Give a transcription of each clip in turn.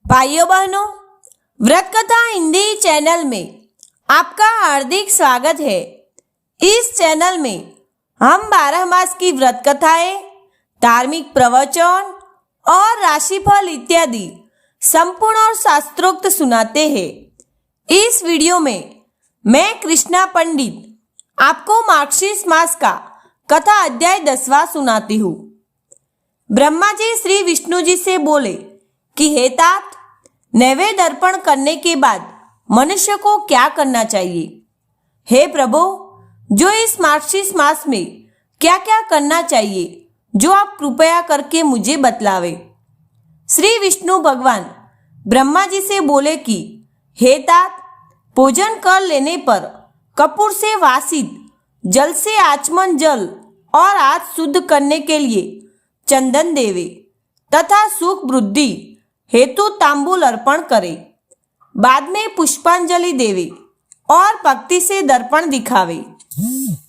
भाइयों बहनों, व्रत कथा हिंदी चैनल में आपका हार्दिक स्वागत है। इस चैनल में हम 12 मास की व्रत कथाएं, धार्मिक प्रवचन और राशिफल इत्यादि संपूर्ण और शास्त्रोक्त सुनाते हैं। इस वीडियो में मैं कृष्णा पंडित आपको मार्गशीर्ष मास का कथा अध्याय 10वां सुनाती हूँ। ब्रह्मा जी श्री विष्णु जी से बोले कि हे तात, नैवेद्य अर्पण करने के बाद मनुष्य को क्या करना चाहिए? हे प्रभु, जो इस मार्गशीर्ष मास में क्या क्या करना चाहिए, जो आप कृपया करके मुझे बतलावे। श्री विष्णु भगवान ब्रह्मा जी से बोले कि हे तात, भोजन कर लेने पर कपूर से वासित जल से आचमन जल और हाथ शुद्ध करने के लिए चंदन देवे तथा सुख वृद्धि हेतु तांबूल अर्पण करे। बाद में पुष्पांजलि देवे और भक्ति से दर्पण दिखावे।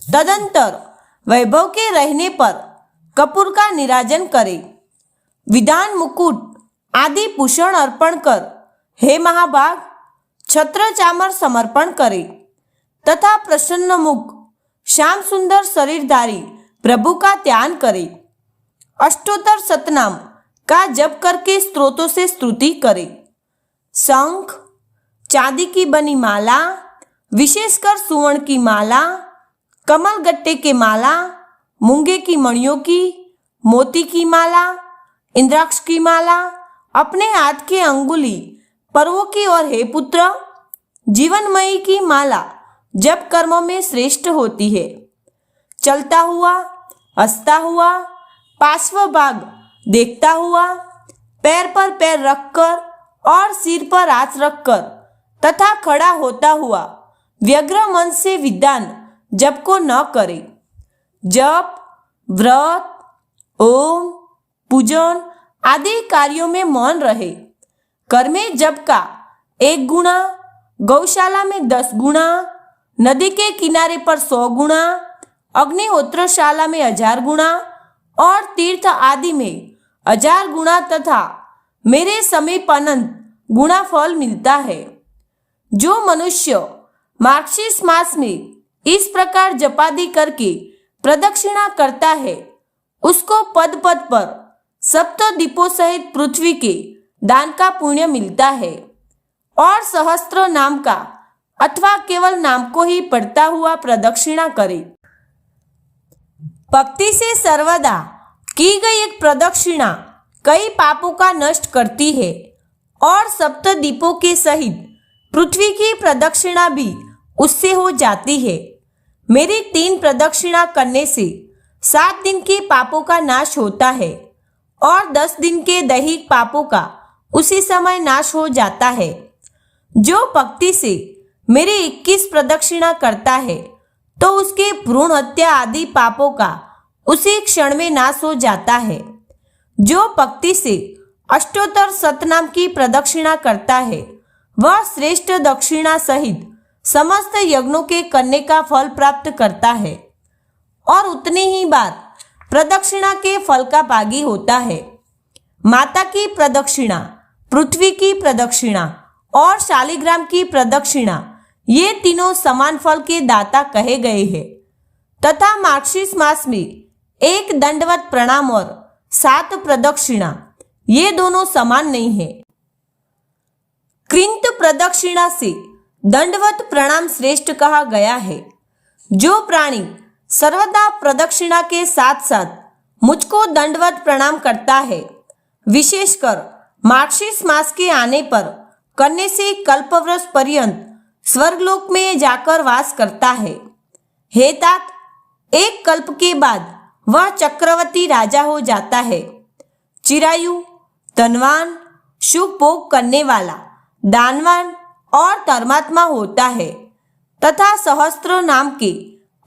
तदंतर वैभव के रहने पर कपूर का निराजन करे। विधान मुकुट आदि भूषण अर्पण कर हे महाभाग छत्र चामर समर्पण करे तथा प्रसन्न मुख श्याम सुंदर शरीरधारी प्रभु का ध्यान करे। अष्टोत्तर सतनाम का जप करके स्त्रोतों से स्तुति करे। शंख, चांदी की बनी माला, विशेषकर सुवर्ण की माला, कमल गट्टे के माला, मूंगे की मणियों की, मोती की माला, इंद्राक्ष की माला, अपने हाथ के अंगुली पर्वों की और हे पुत्र, जीवनमयी की माला जप कर्मों में श्रेष्ठ होती है। चलता हुआ, हंसता हुआ, पार्श्व भाग देखता हुआ, पैर पर पैर रखकर और सिर पर हाथ रखकर तथा खड़ा होता हुआ व्यग्र मन से विधान जप को न करे। जप, व्रत, ओम, पूजन आदि कार्यों में मौन रहे। कर में जप का 1 गुणा, गौशाला में 10 गुणा, नदी के किनारे पर 100 गुणा, अग्निहोत्रशाला में 1000 गुणा और तीर्थ आदि में 1000 गुणा तथा मेरे समीप अनंत गुणा फल मिलता है। जो मनुष्य मार्गशीर्ष मास में इस प्रकार जपादि करके प्रदक्षिणा करता है, उसको पद पद पर सप्त दीपों सहित पृथ्वी के दान का पुण्य मिलता है और सहस्त्र नाम का अथवा केवल नाम को ही पढ़ता हुआ प्रदक्षिणा करे। भक्ति से सर्वदा की गई एक प्रदक्षिणा कई पापों का नष्ट करती है और सप्त दीपों के सहित पृथ्वी की प्रदक्षिणा भी उससे हो जाती है। मेरी 3 प्रदक्षिणा करने से 7 दिन के पापों का नाश होता है और 10 दिन के दैहिक पापों का उसी समय नाश हो जाता है। जो भक्ति से मेरी 21 प्रदक्षिणा करता है तो उसके भ्रूण हत्या आदि पापों का उसी क्षण में नाश हो जाता है। जो भक्ति से अष्टोत्तर सतनाम की प्रदक्षिणा करता है, वह श्रेष्ठ दक्षिणा सहित समस्त यज्ञों के करने का फल प्राप्त करता है और उतनी ही बार प्रदक्षिणा के फल का भागी होता है। माता की प्रदक्षिणा, पृथ्वी की प्रदक्षिणा और शालिग्राम की प्रदक्षिणा, ये तीनों समान फल के दाता कहे गए हैं तथा मार्गशीर्ष मास में 1 दंडवत प्रणाम और 7 प्रदक्षिणा, ये दोनों समान नहीं है। कृंत प्रदक्षिणा से दंडवत प्रणाम श्रेष्ठ कहा गया है। जो प्राणी सर्वदा प्रदक्षिणा के साथ साथ मुझको दंडवत प्रणाम करता है, विशेषकर मार्गशीर्ष मास के आने पर करने से कल्पवृक्ष पर्यंत स्वर्गलोक में जाकर वास करता है। हे तात, 1 कल्प के बाद वह चक्रवर्ती राजा हो जाता है। चिरायु, धनवान, शुभ भोग करने वाला, दानवान और धर्मात्मा होता है तथा सहस्त्र नाम के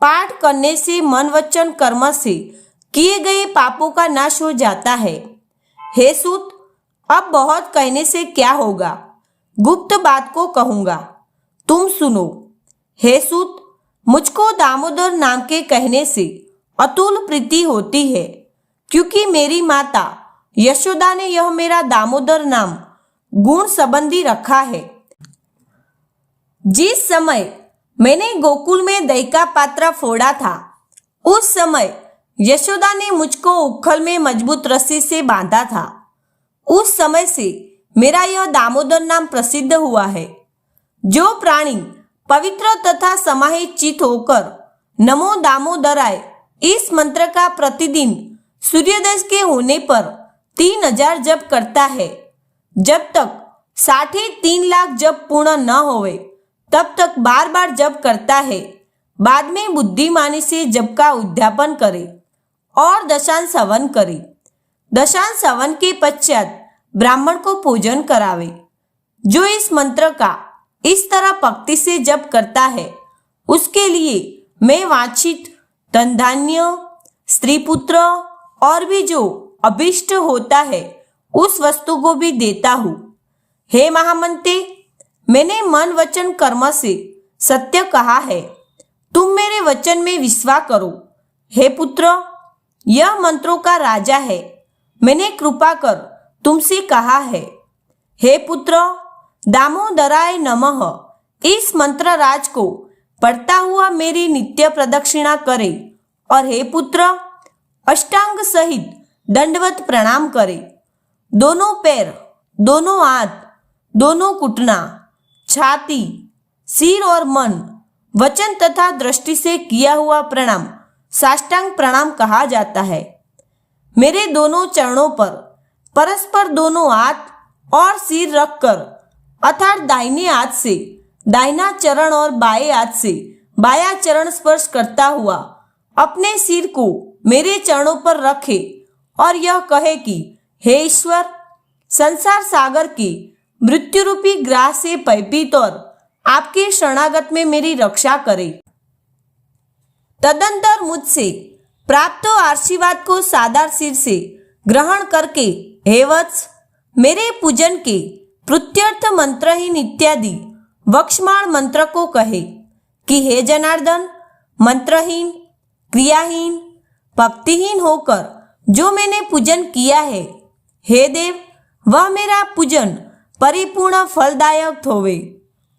पाठ करने से मन वचन कर्म से किए गए पापों का नाश हो जाता है। हे सूत, अब बहुत कहने से क्या होगा, गुप्त बात को कहूंगा, तुम सुनो। हे सूत, मुझको दामोदर नाम के कहने से अतुल प्रीति होती है, क्योंकि मेरी माता यशोदा ने यह मेरा दामोदर नाम गुण संबंधी रखा है। जिस समय मैंने गोकुल में दही का पात्र फोड़ा था, उस समय यशोदा ने मुझको उखल में मजबूत रस्सी से बांधा था। उस समय से मेरा यह दामोदर नाम प्रसिद्ध हुआ है। जो प्राणी पवित्र तथा समाहित चित होकर नमो दामोदराय इस मंत्र का प्रतिदिन सूर्योदय के होने पर 3000 जप करता है, जब तक 3.5 लाख जप पूर्ण न होवे तब तक बार बार जप करता है। बाद में बुद्धिमानी से जप का उद्यापन करे और दशांश हवन करे। दशांश हवन के पश्चात ब्राह्मण को भोजन करावे। जो इस मंत्र का इस तरह भक्ति से जप करता है, उसके लिए मैं वांछित धन धान्य, स्त्री पुत्र और भी जो अभिष्ट होता है उस वस्तु को भी देता हूँ। हे महामंते, मैंने मन वचन कर्म से सत्य कहा है, तुम मेरे वचन में विश्वास करो। हे पुत्र, यह मंत्रों का राजा है, मैंने कृपा कर तुमसे कहा है। हे पुत्र, दामोदराय नमः इस मंत्र राज को पढ़ता हुआ मेरी नित्य प्रदक्षिणा करे और हे पुत्र, अष्टांग सहित दंडवत प्रणाम करे। दोनों पैर, दोनों हाथ, दोनों घुटना, छाती, सिर और मन, वचन तथा दृष्टि से किया हुआ प्रणाम साष्टांग प्रणाम कहा जाता है। मेरे दोनों चरणों पर परस्पर दोनों हाथ और सिर रखकर अर्थात दाहिने हाथ से दाहिना चरण और बाएं हाथ से बायां चरण स्पर्श करता हुआ अपने सिर को मेरे चरणों पर रखे और यह कहे कि हे ईश्वर, संसार सागर की मृत्यु रूपी ग्राह से भयभीत और आपके शरणागत में मेरी रक्षा करे। तदंतर मुझसे प्राप्त आशीर्वाद को सादर सिर से ग्रहण करके हे वत्स, मेरे पूजन के प्रत्यर्थ मंत्रहीन इत्यादि वक्षमाण मंत्र को कहे कि हे जनार्दन, मंत्रहीन, क्रियाहीन, भक्तिहीन होकर जो मैंने पूजन किया है, हे देव, वह मेरा पूजन परिपूर्ण फलदायक होवे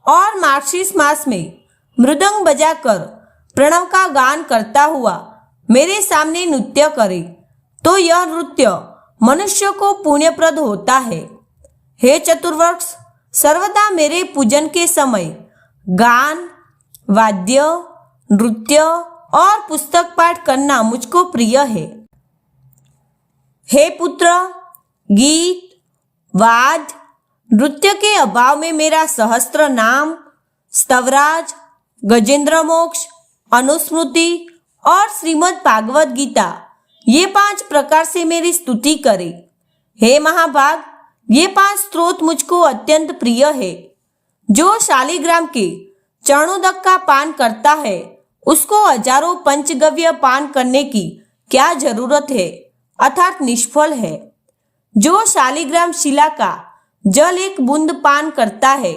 और मार्गशीर्ष मास में मृदंग बजाकर प्रणव का गान करता हुआ मेरे सामने नृत्य करे, तो यह नृत्य मनुष्य को पुण्यप्रद होता है। हे चतुर्वर्ष, सर्वदा मेरे पूजन के समय गान, वाद्य, नृत्य और पुस्तक पाठ करना मुझको प्रिय है। हे पुत्र, गीत, वाद्य, नृत्य के अभाव में मेरा सहस्त्र नाम, स्तवराज, गजेंद्र मोक्ष, अनुस्मृति और श्रीमद् भागवत गीता ये 5 प्रकार से मेरी स्तुति करे। हे महाभाग, ये 5 स्त्रोत मुझको अत्यंत प्रिय है। जो शालिग्राम के चरणोदक का पान करता है, उसको हजारों पंचगव्य पान करने की क्या जरूरत है, अर्थात निष्फल है। जो शालिग्राम शिला का जल 1 बूंद पान करता है,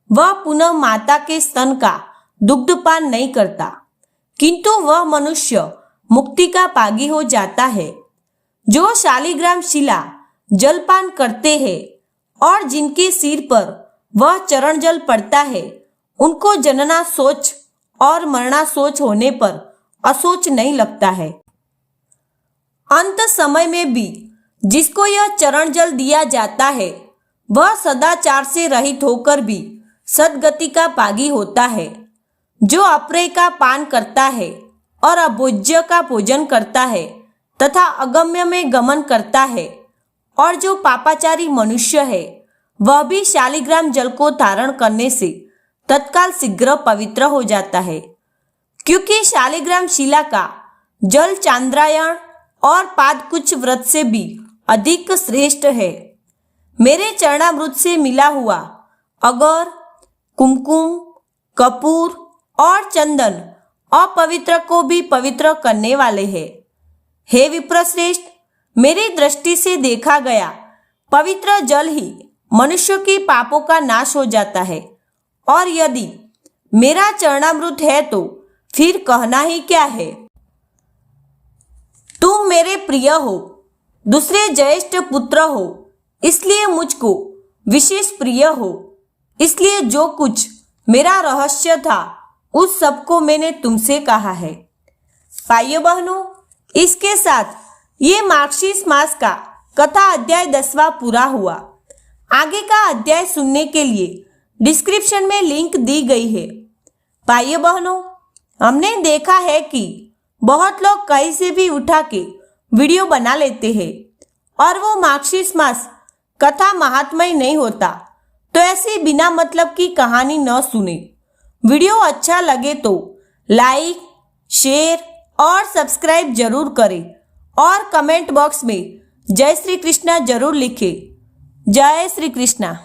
वह पुनः माता के स्तन का दुग्ध पान नहीं करता, किंतु वह मनुष्य मुक्ति का भागी हो जाता है। जो शालिग्राम शिला जलपान करते हैं और जिनके सिर पर वह चरण जल पड़ता है, उनको जनना सोच और मरना सोच होने पर असोच नहीं लगता है। अंत समय में भी जिसको यह चरण जल दिया जाता है, वह सदाचार से रहित होकर भी सद्गति का भागी होता है। जो अप्रेय का पान करता है और अभोज्य का भोजन करता है तथा अगम्य में गमन करता है, और जो पापाचारी मनुष्य है, वह भी शालिग्राम जल को धारण करने से तत्काल शीघ्र पवित्र हो जाता है, क्योंकि शालिग्राम शिला का जल चांद्रायण और पादकुच व्रत से भी अधिक श्रेष्ठ है। मेरे चरणामृत से मिला हुआ अगर, कुमकुम, कपूर और चंदन अपवित्र को भी पवित्र करने वाले हैं। हे विप्रश्रेष्ठ, मेरी दृष्टि से देखा गया पवित्र जल ही मनुष्य की पापों का नाश हो जाता है, और यदि मेरा चरणामृत है तो फिर कहना ही क्या है। तुम मेरे प्रिय हो, दूसरे ज्येष्ठ पुत्र हो, इसलिए मुझको विशेष प्रिय हो, इसलिए जो कुछ मेरा रहस्य था उस सबको मैंने तुमसे कहा है। भाइयों बहनों, इसके साथ ये मार्गशीर्ष मास का कथा अध्याय 10वां पूरा हुआ। आगे का अध्याय सुनने के लिए डिस्क्रिप्शन में लिंक दी गई है। भाइयों बहनों, हमने देखा है कि बहुत लोग कहीं से भी उठा के वीडियो बना लेते हैं और वो मार्गशीर्ष मास कथा महात्मय नहीं होता, तो ऐसी बिना मतलब की कहानी न सुने। वीडियो अच्छा लगे तो लाइक, शेयर और सब्सक्राइब जरूर करें और कमेंट बॉक्स में जय श्री कृष्णा जरूर लिखें। जय श्री कृष्णा।